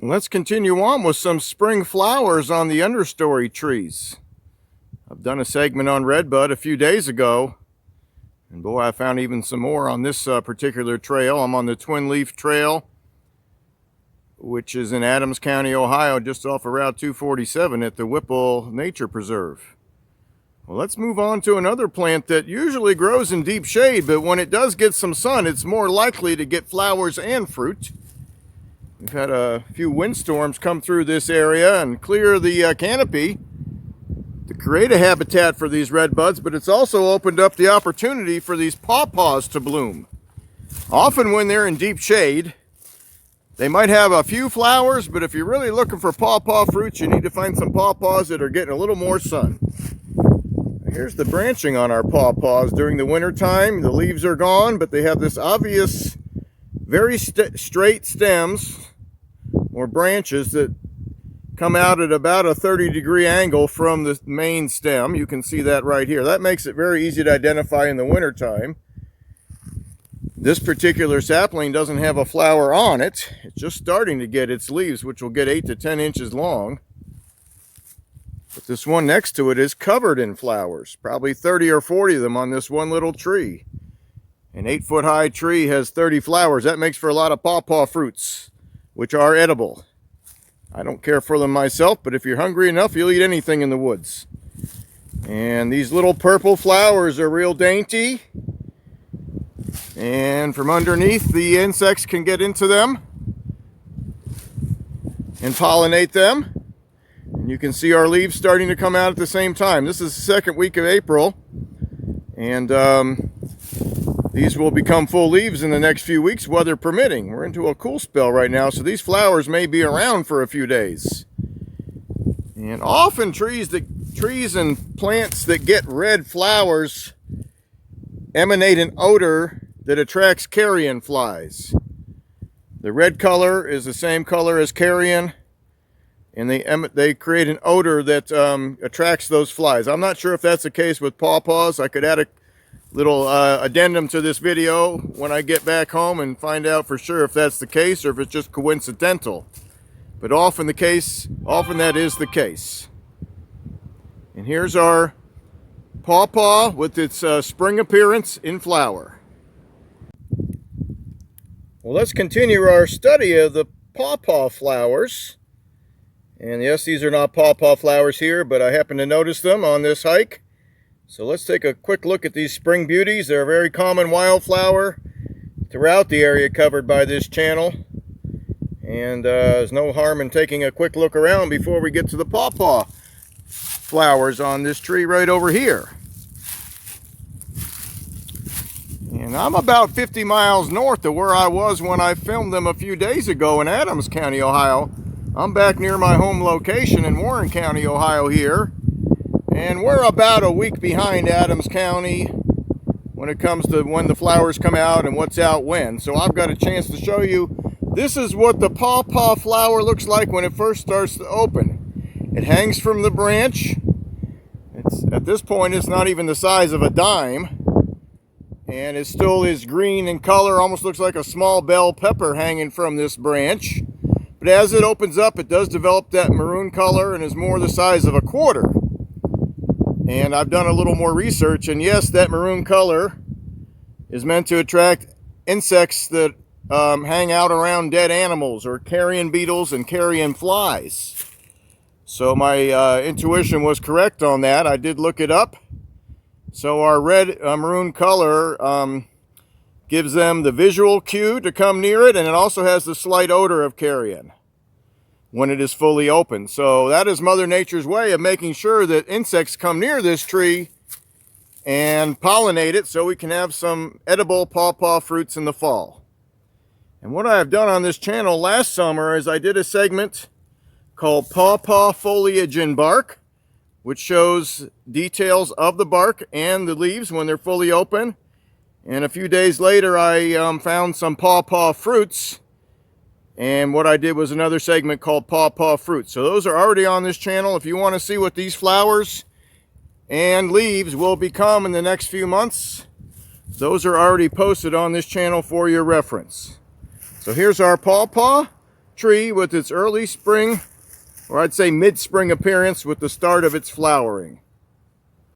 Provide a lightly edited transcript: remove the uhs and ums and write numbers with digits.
Let's continue on with some spring flowers on the understory trees. I've done a segment on redbud a few days ago, and boy, I found even some more on this particular trail. I'm on the Twin Leaf Trail, which is in Adams County, Ohio, just off of Route 247 at the Whipple Nature Preserve. Well, let's move on to another plant that usually grows in deep shade, but when it does get some sun, it's more likely to get flowers and fruit. We've had a few windstorms come through this area and clear the canopy to create a habitat for these redbuds, but it's also opened up the opportunity for these Paw Paws to bloom. Often when they're in deep shade, they might have a few flowers, but if you're really looking for Paw Paw fruits, you need to find some Paw Paws that are getting a little more sun. Here's the branching on our Paw Paws during the winter time. The leaves are gone, but they have this obvious, very straight stems or branches that come out at about a 30-degree angle from the main stem. You can see that right here. That makes it very easy to identify in the winter time. This particular sapling doesn't have a flower on it. It's just starting to get its leaves, which will get 8 to 10 inches long. But this one next to it is covered in flowers, probably 30 or 40 of them on this one little tree. An 8-foot high tree has 30 flowers. That makes for a lot of Paw Paw fruits, which are edible. I don't care for them myself, but if you're hungry enough, you'll eat anything in the woods. And these little purple flowers are real dainty. And from underneath, the insects can get into them and pollinate them. And you can see our leaves starting to come out at the same time. This is the second week of April. And these will become full leaves in the next few weeks, weather permitting. We're into a cool spell right now, so these flowers may be around for a few days. And often trees and plants that get red flowers emanate an odor that attracts carrion flies. The red color is the same color as carrion, and they create an odor that attracts those flies. I'm not sure if that's the case with Paw Paws. I could add a little addendum to this video when I get back home and find out for sure if that's the case or if it's just coincidental. But often that is the case. And here's our Paw Paw with its spring appearance in flower. Well, let's continue our study of the Paw Paw flowers. And yes, these are not Paw Paw flowers here, but I happen to notice them on this hike. So let's take a quick look at these spring beauties. They're a very common wildflower throughout the area covered by this channel. And there's no harm in taking a quick look around before we get to the Paw Paw flowers on this tree right over here. And I'm about 50 miles north of where I was when I filmed them a few days ago in Adams County, Ohio. I'm back near my home location in Warren County, Ohio here. And we're about a week behind Adams County when it comes to when the flowers come out and what's out when. So I've got a chance to show you. This is what the Paw Paw flower looks like when it first starts to open. It hangs from the branch. At this point, it's not even the size of a dime. And it still is green in color, almost looks like a small bell pepper hanging from this branch. But as it opens up, it does develop that maroon color and is more the size of a quarter. And I've done a little more research, and yes, that maroon color is meant to attract insects that hang out around dead animals, or carrion beetles and carrion flies. So my intuition was correct on that. I did look it up. So our red maroon color gives them the visual cue to come near it, and it also has the slight odor of carrion when it is fully open. So that is Mother Nature's way of making sure that insects come near this tree and pollinate it so we can have some edible Paw Paw fruits in the fall. And what I have done on this channel last summer is I did a segment called Paw Paw Foliage and Bark, which shows details of the bark and the leaves when they're fully open. And a few days later, I found some Paw Paw fruits. And what I did was another segment called Paw Paw Fruits. So those are already on this channel. If you want to see what these flowers and leaves will become in the next few months, those are already posted on this channel for your reference. So here's our Paw Paw. tree with its early spring, or I'd say mid-spring appearance with the start of its flowering.